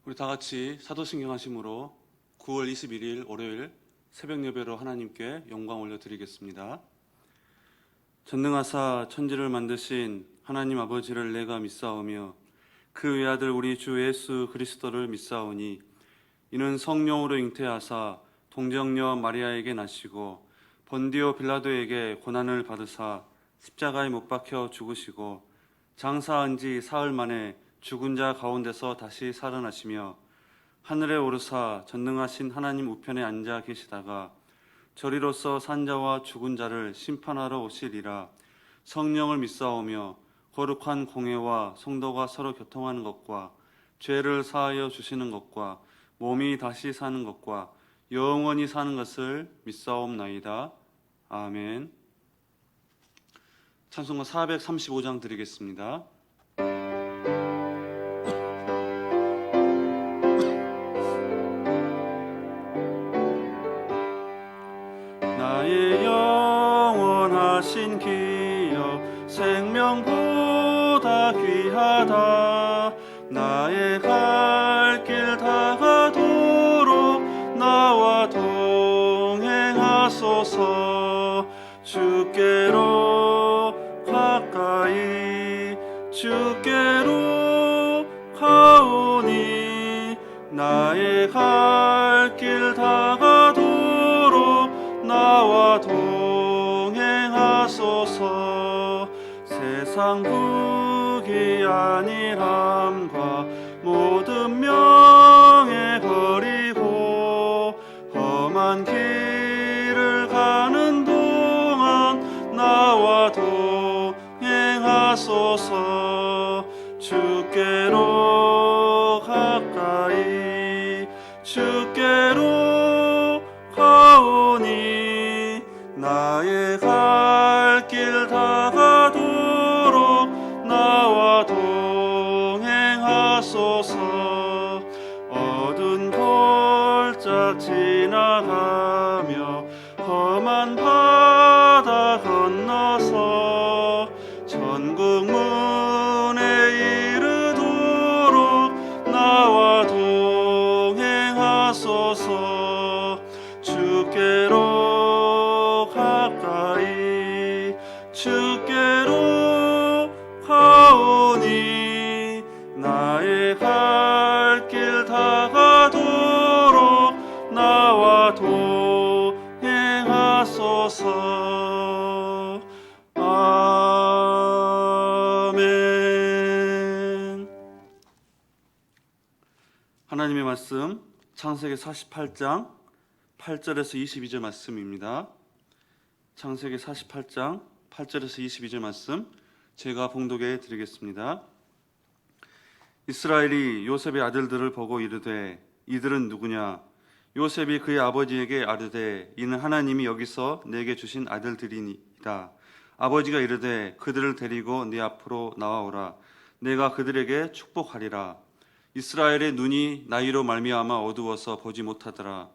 우리 다 같이 사도신경 하심으로 9월 21일 월요일 새벽 예배로 하나님께 영광 올려드리겠습니다. 전능하사 천지를 만드신 하나님 아버지를 내가 믿사오며 그 외아들 우리 주 예수 그리스도를 믿사오니 이는 성령으로 잉태하사 동정녀 마리아에게 나시고 본디오 빌라도에게 고난을 받으사 십자가에 못 박혀 죽으시고 장사한 지 사흘 만에 죽은 자 가운데서 다시 살아나시며 하늘에 오르사 전능하신 하나님 우편에 앉아 계시다가 저리로서 산 자와 죽은 자를 심판하러 오시리라. 성령을 믿사오며 거룩한 공회와 성도가 서로 교통하는 것과 죄를 사하여 주시는 것과 몸이 다시 사는 것과 영원히 사는 것을 믿사옵나이다. 아멘. 찬송가 435장 드리겠습니다. 나의 영원하신 기여 생명보다 귀하다. 나의 갈 길 다가도록 나와 동행하소서. 주께로 가까이 주께로 가오니 나의 갈 길 다가도록 나와 동행하소서. 세상 부귀 안일함과 모든 명예 버리고 험한 길을 가는 동안 나와 동행하소서. 주께로 가까이 주께로 가오니 나의 갈 길 다가도록 나와 동행하소서. 어두운 골짜 지나가며 험한 바다 건너서 천국 문에 이르도록 나와 동행하소서. 주께로 가까이 주께로 가오니 나의 갈 길 다가도록 나와 동행하소서. 아멘. 하나님의 말씀 창세기 48장 8절에서 22절 말씀입니다. 창세기 48장 8절에서 22절 말씀 제가 봉독해 드리겠습니다. 이스라엘이 요셉의 아들들을 보고 이르되 이들은 누구냐? 요셉이 그의 아버지에게 아르되 이는 하나님이 여기서 내게 주신 아들들이니이다. 아버지가 이르되 그들을 데리고 네 앞으로 나와오라. 내가 그들에게 축복하리라. 이스라엘의 눈이 나이로 말미암아 어두워서 보지 못하더라.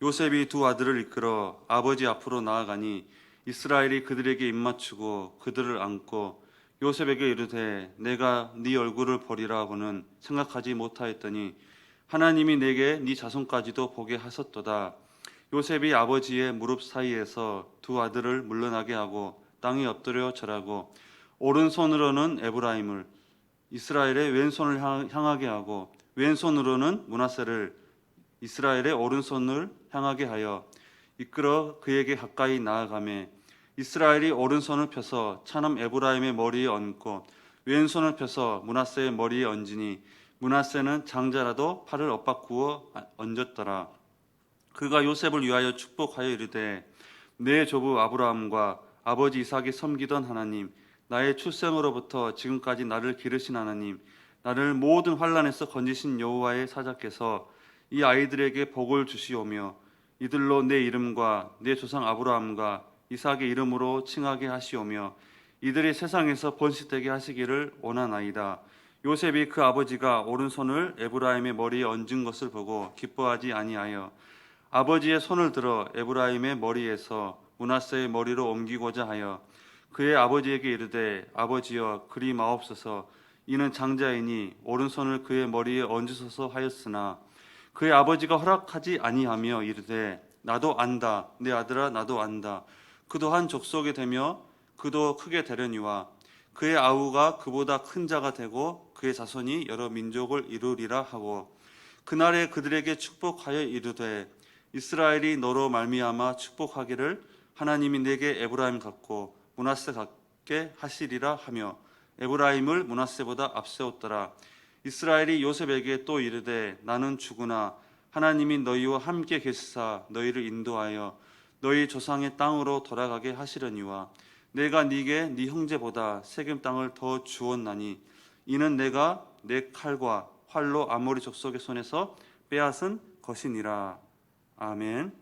요셉이 두 아들을 이끌어 아버지 앞으로 나아가니 이스라엘이 그들에게 입맞추고 그들을 안고 요셉에게 이르되 내가 네 얼굴을 보리라 하고는 생각하지 못하였더니 하나님이 내게 네 자손까지도 보게 하셨도다. 요셉이 아버지의 무릎 사이에서 두 아들을 물러나게 하고 땅에 엎드려 절하고 오른손으로는 에브라임을 이스라엘의 왼손을 향하게 하고 왼손으로는 므낫세를 이스라엘의 오른손을 향하게 하여 이끌어 그에게 가까이 나아가매 이스라엘이 오른손을 펴서 차남 에브라임의 머리에 얹고 왼손을 펴서 므낫세의 머리에 얹으니 므낫세는 장자라도 팔을 엇바꾸어 얹었더라. 그가 요셉을 위하여 축복하여 이르되 내 조부 아브라함과 아버지 이삭이 섬기던 하나님, 나의 출생으로부터 지금까지 나를 기르신 하나님, 나를 모든 환난에서 건지신 여호와의 사자께서 이 아이들에게 복을 주시오며 이들로 내 이름과 내 조상 아브라함과 이삭의 이름으로 칭하게 하시오며 이들이 세상에서 번식되게 하시기를 원하나이다. 요셉이 그 아버지가 오른손을 에브라임의 머리에 얹은 것을 보고 기뻐하지 아니하여 아버지의 손을 들어 에브라임의 머리에서 므낫세의 머리로 옮기고자 하여 그의 아버지에게 이르되 아버지여 그리 마옵소서. 이는 장자이니 오른손을 그의 머리에 얹으소서 하였으나 그의 아버지가 허락하지 아니하며 이르되 나도 안다 내 아들아 나도 안다 그도 한 족속이 되며 그도 크게 되려니와 그의 아우가 그보다 큰 자가 되고 그의 자손이 여러 민족을 이루리라 하고 그날에 그들에게 축복하여 이르되 이스라엘이 너로 말미암아 축복하기를 하나님이 내게 에브라임 같고 므낫세 같게 하시리라 하며 에브라임을 므낫세보다 앞세웠더라. 이스라엘이 요셉에게 또 이르되 나는 죽으나 하나님이 너희와 함께 계시사 너희를 인도하여 너희 조상의 땅으로 돌아가게 하시려니와 내가 네게 네 형제보다 세겜 땅을 더 주었나니 이는 내가 내 칼과 활로 아모리 족속의 손에서 빼앗은 것이니라. 아멘.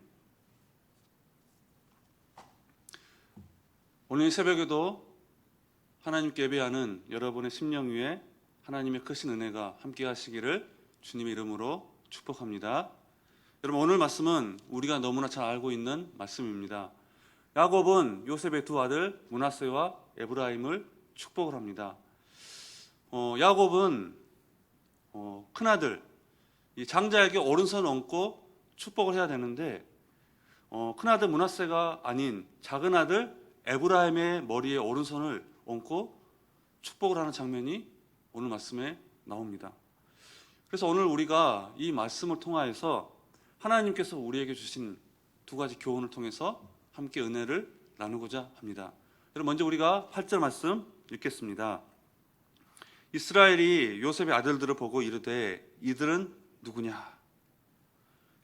오늘 새벽에도 하나님께 예배하는 여러분의 심령 위에 하나님의 크신 은혜가 함께 하시기를 주님의 이름으로 축복합니다. 여러분, 오늘 말씀은 우리가 너무나 잘 알고 있는 말씀입니다. 야곱은 요셉의 두 아들 므낫세와 에브라임을 축복을 합니다. 야곱은 큰아들 이 장자에게 오른손을 얹고 축복을 해야 되는데 큰아들 므낫세가 아닌 작은 아들 에브라임의 머리에 오른손을 얹고 축복을 하는 장면이 오늘 말씀에 나옵니다. 그래서 오늘 우리가 이 말씀을 통하여서 하나님께서 우리에게 주신 두 가지 교훈을 통해서 함께 은혜를 나누고자 합니다. 여러분, 먼저 우리가 8절 말씀 읽겠습니다. 이스라엘이 요셉의 아들들을 보고 이르되 이들은 누구냐?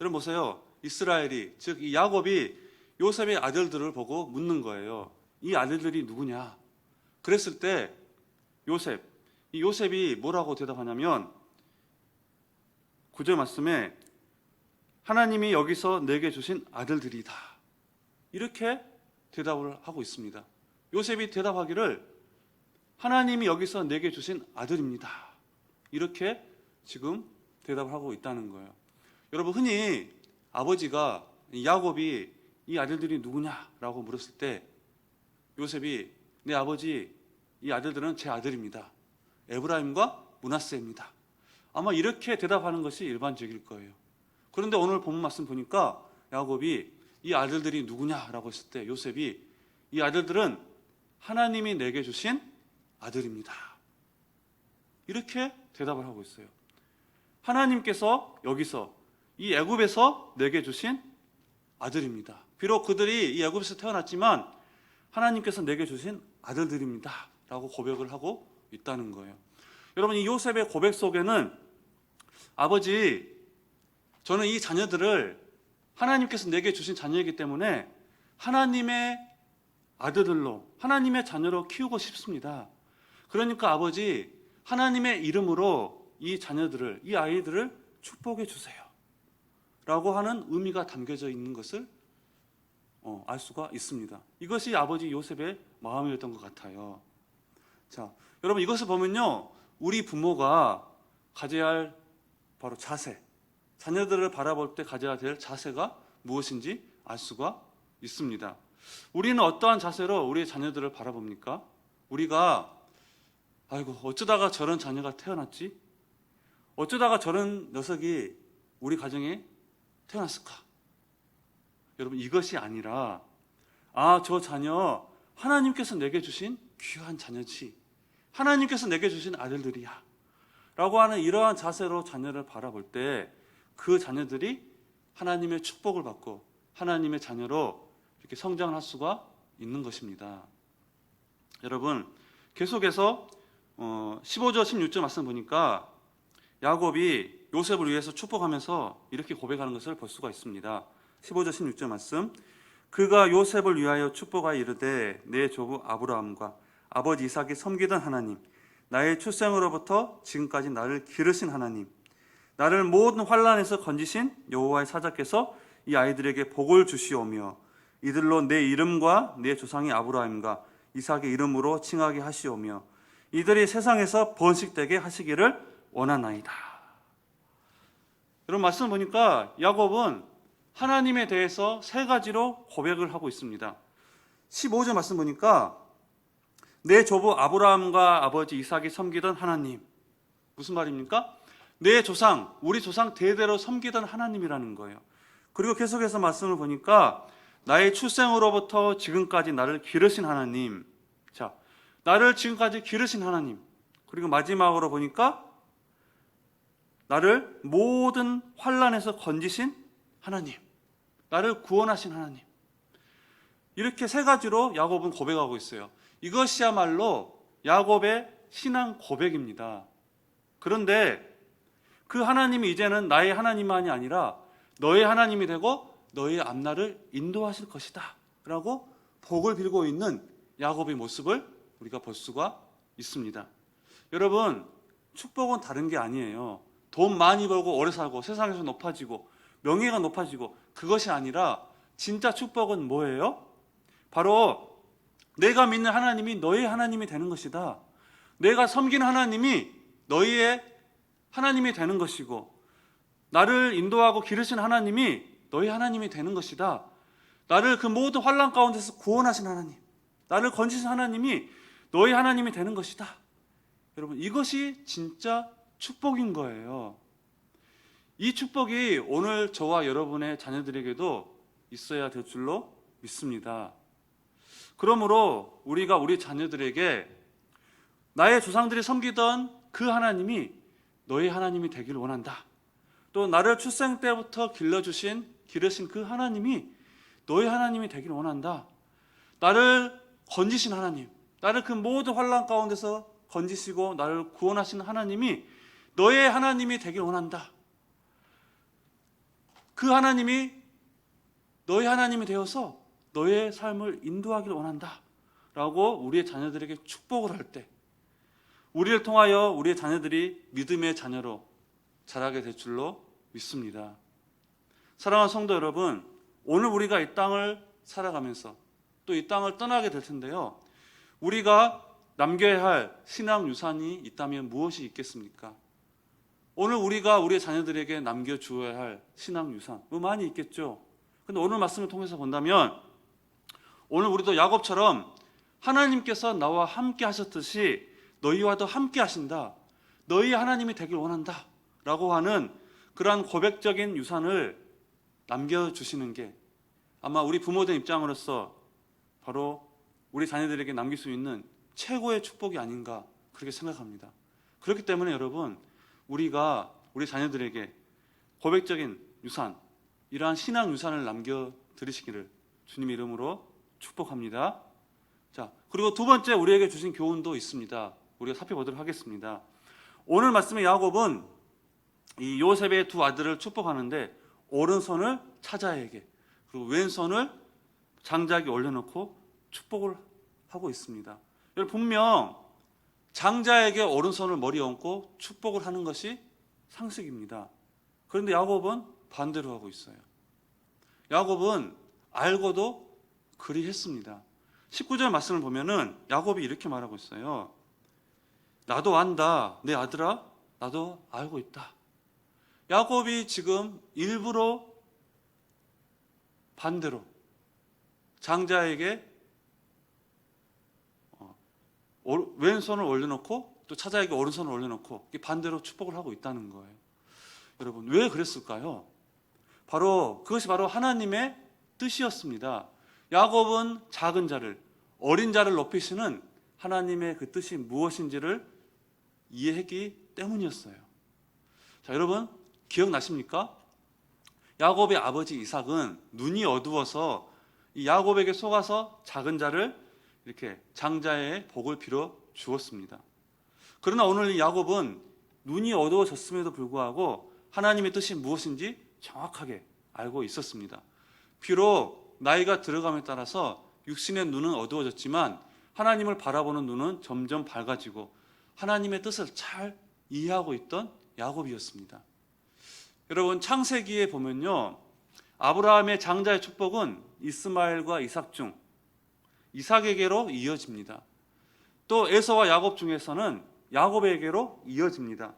여러분 보세요. 이스라엘이, 즉 이 야곱이 요셉의 아들들을 보고 묻는 거예요. 이 아들들이 누구냐? 그랬을 때 이 요셉이 뭐라고 대답하냐면 9절 말씀에 하나님이 여기서 내게 주신 아들들이다. 이렇게 대답을 하고 있습니다. 요셉이 대답하기를 하나님이 여기서 내게 주신 아들입니다. 이렇게 지금 대답을 하고 있다는 거예요. 여러분, 흔히 아버지가 야곱이 이 아들들이 누구냐라고 물었을 때 요셉이 내 아버지 이 아들들은 제 아들입니다. 에브라임과 므낫세입니다. 아마 이렇게 대답하는 것이 일반적일 거예요. 그런데 오늘 본문 말씀 보니까 야곱이 이 아들들이 누구냐라고 했을 때 요셉이 이 아들들은 하나님이 내게 주신 아들입니다. 이렇게 대답을 하고 있어요. 하나님께서 여기서 이 애굽에서 내게 주신 아들입니다. 비록 그들이 이 애굽에서 태어났지만 하나님께서 내게 주신 아들들입니다. 라고 고백을 하고 있다는 거예요. 여러분, 이 요셉의 고백 속에는 아버지, 저는 이 자녀들을 하나님께서 내게 주신 자녀이기 때문에 하나님의 아들들로, 하나님의 자녀로 키우고 싶습니다. 그러니까 아버지, 하나님의 이름으로 이 자녀들을, 이 아이들을 축복해 주세요. 라고 하는 의미가 담겨져 있는 것을 알 수가 있습니다. 이것이 아버지 요셉의 마음이었던 것 같아요. 자, 여러분, 이것을 보면요, 우리 부모가 가져야 할 바로 자세, 자녀들을 바라볼 때 가져야 될 자세가 무엇인지 알 수가 있습니다. 우리는 어떠한 자세로 우리의 자녀들을 바라봅니까? 우리가 아이고, 어쩌다가 저런 자녀가 태어났지? 어쩌다가 저런 녀석이 우리 가정에 태어났을까? 여러분, 이것이 아니라 저 자녀 하나님께서 내게 주신 귀한 자녀지, 하나님께서 내게 주신 아들들이야 라고 하는 이러한 자세로 자녀를 바라볼 때 그 자녀들이 하나님의 축복을 받고 하나님의 자녀로 이렇게 성장을 할 수가 있는 것입니다. 여러분, 계속해서 15절 16절 말씀 보니까 야곱이 요셉을 위해서 축복하면서 이렇게 고백하는 것을 볼 수가 있습니다. 15절 16절 말씀, 그가 요셉을 위하여 축복하여 이르되 내 조부 아브라함과 아버지 이삭이 섬기던 하나님, 나의 출생으로부터 지금까지 나를 기르신 하나님, 나를 모든 환난에서 건지신 여호와의 사자께서 이 아이들에게 복을 주시오며 이들로 내 이름과 내 조상의 아브라함과 이삭의 이름으로 칭하게 하시오며 이들이 세상에서 번식되게 하시기를 원하나이다. 여러분, 말씀을 보니까 야곱은 하나님에 대해서 세 가지로 고백을 하고 있습니다. 15절 말씀 보니까 내 조부 아브라함과 아버지 이삭이 섬기던 하나님. 무슨 말입니까? 내 조상, 우리 조상 대대로 섬기던 하나님이라는 거예요. 그리고 계속해서 말씀을 보니까 나의 출생으로부터 지금까지 나를 기르신 하나님. 자, 나를 지금까지 기르신 하나님. 그리고 마지막으로 보니까 나를 모든 환난에서 건지신 하나님. 나를 구원하신 하나님. 이렇게 세 가지로 야곱은 고백하고 있어요. 이것이야말로 야곱의 신앙 고백입니다. 그런데 그 하나님이 이제는 나의 하나님만이 아니라 너의 하나님이 되고 너의 앞날을 인도하실 것이다 라고 복을 빌고 있는 야곱의 모습을 우리가 볼 수가 있습니다. 여러분, 축복은 다른 게 아니에요. 돈 많이 벌고 오래 살고 세상에서 높아지고 명예가 높아지고 그것이 아니라 진짜 축복은 뭐예요? 바로 내가 믿는 하나님이 너의 하나님이 되는 것이다. 내가 섬기는 하나님이 너희의 하나님이 되는 것이고 나를 인도하고 기르신 하나님이 너희 하나님이 되는 것이다. 나를 그 모든 환난 가운데서 구원하신 하나님, 나를 건지신 하나님이 너희 하나님이 되는 것이다. 여러분, 이것이 진짜 축복인 거예요. 이 축복이 오늘 저와 여러분의 자녀들에게도 있어야 될 줄로 믿습니다. 그러므로 우리가 우리 자녀들에게 나의 조상들이 섬기던 그 하나님이 너의 하나님이 되기를 원한다. 또 나를 출생 때부터 기르신 그 하나님이 너의 하나님이 되기를 원한다. 나를 건지신 하나님, 나를 그 모든 환난 가운데서 건지시고 나를 구원하신 하나님이 너의 하나님이 되기를 원한다. 그 하나님이 너의 하나님이 되어서 너의 삶을 인도하기를 원한다 라고 우리의 자녀들에게 축복을 할 때 우리를 통하여 우리의 자녀들이 믿음의 자녀로 자라게 될 줄로 믿습니다. 사랑하는 성도 여러분, 오늘 우리가 이 땅을 살아가면서 또 이 땅을 떠나게 될 텐데요, 우리가 남겨야 할 신앙 유산이 있다면 무엇이 있겠습니까? 오늘 우리가 우리의 자녀들에게 남겨주어야 할 신앙 유산 많이 있겠죠. 근데 오늘 말씀을 통해서 본다면 오늘 우리도 야곱처럼 하나님께서 나와 함께 하셨듯이 너희와도 함께 하신다, 너희 하나님이 되길 원한다 라고 하는 그러한 고백적인 유산을 남겨주시는 게 아마 우리 부모된 입장으로서 바로 우리 자녀들에게 남길 수 있는 최고의 축복이 아닌가 그렇게 생각합니다. 그렇기 때문에 여러분, 우리가 우리 자녀들에게 고백적인 유산, 이러한 신앙 유산을 남겨드리시기를 주님 이름으로 축복합니다. 자, 그리고 두 번째 우리에게 주신 교훈도 있습니다. 우리가 살펴보도록 하겠습니다. 오늘 말씀의 야곱은 이 요셉의 두 아들을 축복하는데 오른손을 차자에게 그리고 왼손을 장자에게 올려놓고 축복을 하고 있습니다. 여러분, 분명 장자에게 오른손을 머리에 얹고 축복을 하는 것이 상식입니다. 그런데 야곱은 반대로 하고 있어요. 야곱은 알고도 그리했습니다. 19절 말씀을 보면은 야곱이 이렇게 말하고 있어요. 나도 안다, 내 아들아, 나도 알고 있다. 야곱이 지금 일부러 반대로 장자에게 왼손을 올려놓고 또 차자에게 오른손을 올려놓고 반대로 축복을 하고 있다는 거예요. 여러분, 왜 그랬을까요? 그것이 바로 하나님의 뜻이었습니다. 야곱은 작은 자를, 어린 자를 높이시는 하나님의 그 뜻이 무엇인지를 이해했기 때문이었어요. 자, 여러분 기억나십니까? 야곱의 아버지 이삭은 눈이 어두워서 이 야곱에게 속아서 작은 자를 이렇게 장자의 복을 빌어 주었습니다. 그러나 오늘 이 야곱은 눈이 어두워졌음에도 불구하고 하나님의 뜻이 무엇인지 정확하게 알고 있었습니다. 비록 나이가 들어감에 따라서 육신의 눈은 어두워졌지만 하나님을 바라보는 눈은 점점 밝아지고 하나님의 뜻을 잘 이해하고 있던 야곱이었습니다. 여러분, 창세기에 보면요, 아브라함의 장자의 축복은 이스마엘과 이삭 중 이삭에게로 이어집니다. 또 에서와 야곱 중에서는 야곱에게로 이어집니다.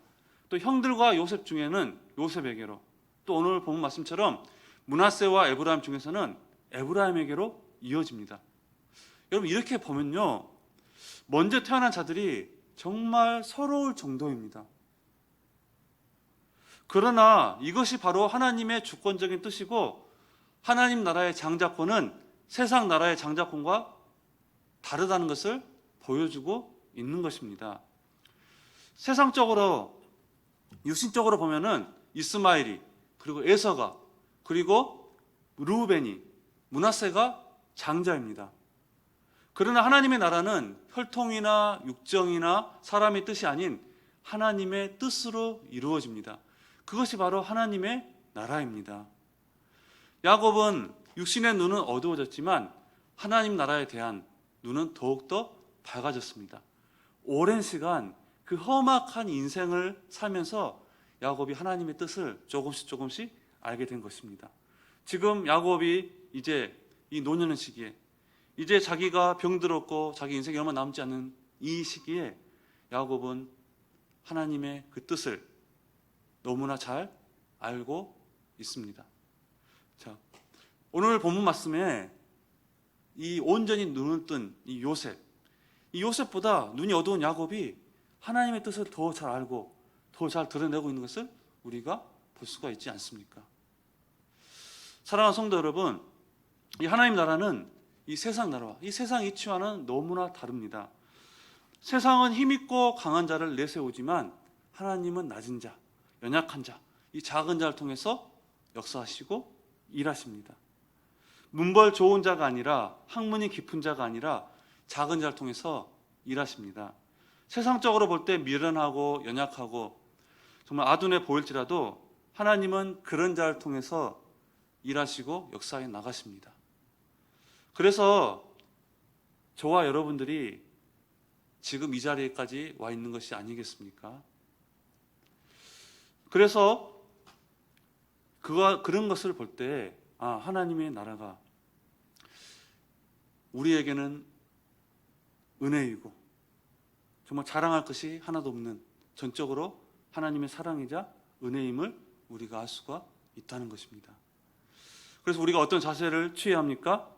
또 형들과 요셉 중에는 요셉에게로, 또 오늘 본 말씀처럼 므낫세와 에브라임 중에서는 에브라임에게로 이어집니다. 여러분, 이렇게 보면요, 먼저 태어난 자들이 정말 서러울 정도입니다. 그러나 이것이 바로 하나님의 주권적인 뜻이고 하나님 나라의 장자권은 세상 나라의 장자권과 다르다는 것을 보여주고 있는 것입니다. 세상적으로 육신적으로 보면은 이스마엘이 그리고 에서가 그리고 르우벤이 므낫세가 장자입니다. 그러나 하나님의 나라는 혈통이나 육정이나 사람의 뜻이 아닌 하나님의 뜻으로 이루어집니다. 그것이 바로 하나님의 나라입니다. 야곱은 육신의 눈은 어두워졌지만 하나님 나라에 대한 눈은 더욱더 밝아졌습니다. 오랜 시간 그 험악한 인생을 살면서 야곱이 하나님의 뜻을 조금씩 알게 된 것입니다. 지금 야곱이 이제 이 노년의 시기에 이제 자기가 병들었고 자기 인생이 얼마 남지 않은 이 시기에 야곱은 하나님의 그 뜻을 너무나 잘 알고 있습니다. 자, 오늘 본문 말씀에 이 온전히 눈을 뜬 이 요셉보다 눈이 어두운 야곱이 하나님의 뜻을 더 잘 알고 더 잘 드러내고 있는 것을 우리가 볼 수가 있지 않습니까? 사랑하는 성도 여러분, 이 하나님 나라는 이 세상 나라와 이 세상 이치와는 너무나 다릅니다. 세상은 힘있고 강한 자를 내세우지만 하나님은 낮은 자, 연약한 자, 이 작은 자를 통해서 역사하시고 일하십니다. 문벌 좋은 자가 아니라 학문이 깊은 자가 아니라 작은 자를 통해서 일하십니다. 세상적으로 볼 때 미련하고 연약하고 정말 아둔해 보일지라도 하나님은 그런 자를 통해서 일하시고 역사해 나가십니다. 그래서 저와 여러분들이 지금 이 자리에까지 와 있는 것이 아니겠습니까? 그래서 그런 것을 볼 때 하나님의 나라가 우리에게는 은혜이고 정말 자랑할 것이 하나도 없는 전적으로 하나님의 사랑이자 은혜임을 우리가 알 수가 있다는 것입니다. 그래서 우리가 어떤 자세를 취해야 합니까?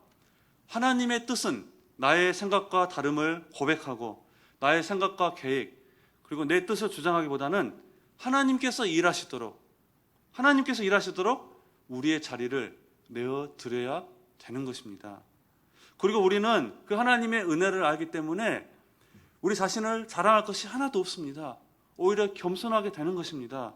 하나님의 뜻은 나의 생각과 다름을 고백하고 나의 생각과 계획 그리고 내 뜻을 주장하기보다는 하나님께서 일하시도록 우리의 자리를 내어드려야 되는 것입니다. 그리고 우리는 그 하나님의 은혜를 알기 때문에 우리 자신을 자랑할 것이 하나도 없습니다. 오히려 겸손하게 되는 것입니다.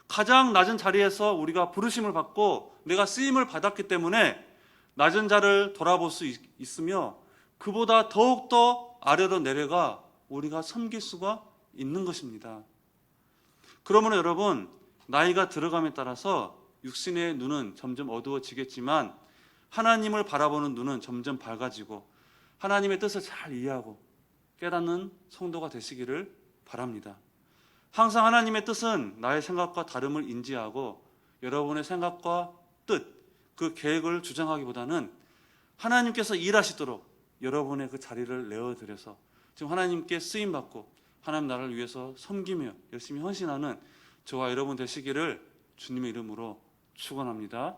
가장 낮은 자리에서 우리가 부르심을 받고 내가 쓰임을 받았기 때문에 낮은 자를 돌아볼 수 있으며 그보다 더욱더 아래로 내려가 우리가 섬길 수가 있는 것입니다. 그러므로 여러분, 나이가 들어감에 따라서 육신의 눈은 점점 어두워지겠지만 하나님을 바라보는 눈은 점점 밝아지고 하나님의 뜻을 잘 이해하고 깨닫는 성도가 되시기를 바랍니다. 항상 하나님의 뜻은 나의 생각과 다름을 인지하고 여러분의 생각과 뜻, 그 계획을 주장하기보다는 하나님께서 일하시도록 여러분의 그 자리를 내어드려서 지금 하나님께 쓰임받고 하나님 나라를 위해서 섬기며 열심히 헌신하는 저와 여러분 되시기를 주님의 이름으로 축원합니다.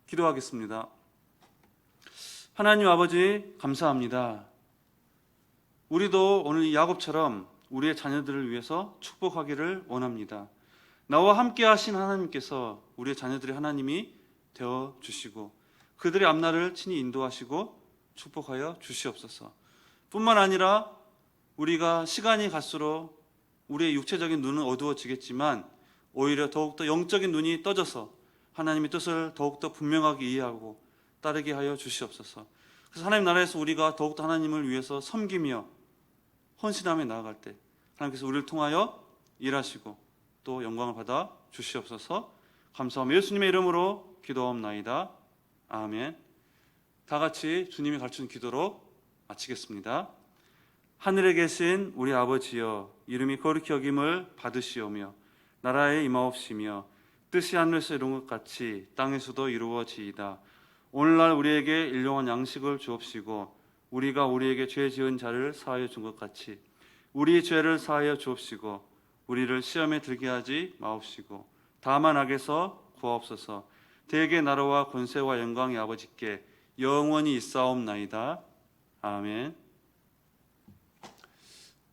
기도하겠습니다. 하나님 아버지 감사합니다. 우리도 오늘 이 야곱처럼 우리의 자녀들을 위해서 축복하기를 원합니다. 나와 함께 하신 하나님께서 우리의 자녀들의 하나님이 되어 주시고 그들의 앞날을 친히 인도하시고 축복하여 주시옵소서. 뿐만 아니라 우리가 시간이 갈수록 우리의 육체적인 눈은 어두워지겠지만 오히려 더욱더 영적인 눈이 떠져서 하나님의 뜻을 더욱더 분명하게 이해하고 따르게 하여 주시옵소서. 그래서 하나님 나라에서 우리가 더욱더 하나님을 위해서 섬기며 헌신하며 나아갈 때 하나님께서 우리를 통하여 일하시고 또 영광을 받아 주시옵소서. 감사하며 예수님의 이름으로 기도하옵나이다. 아멘. 다 같이 주님이 가르치는 기도로 마치겠습니다. 하늘에 계신 우리 아버지여, 이름이 거룩히 여김을 받으시오며 나라에 임하옵시며 뜻이 하늘에서 이룬 것 같이 땅에서도 이루어지이다. 오늘날 우리에게 일용할 양식을 주옵시고 우리가 우리에게 죄 지은 자를 사하여 준 것 같이 우리 죄를 사하여 주옵시고 우리를 시험에 들게 하지 마옵시고 다만 악에서 구하옵소서. 대개 나라와 권세와 영광이 아버지께 영원히 있사옵나이다. 아멘.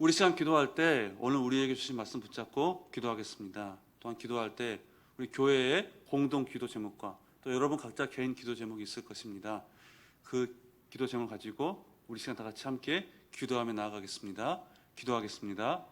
우리 시간 기도할 때 오늘 우리에게 주신 말씀 붙잡고 기도하겠습니다. 또한 기도할 때 우리 교회의 공동 기도 제목과 또 여러분 각자 개인 기도 제목이 있을 것입니다. 그 기도 제목을 가지고 우리 시간 다 같이 함께 기도하며 나아가겠습니다. 기도하겠습니다.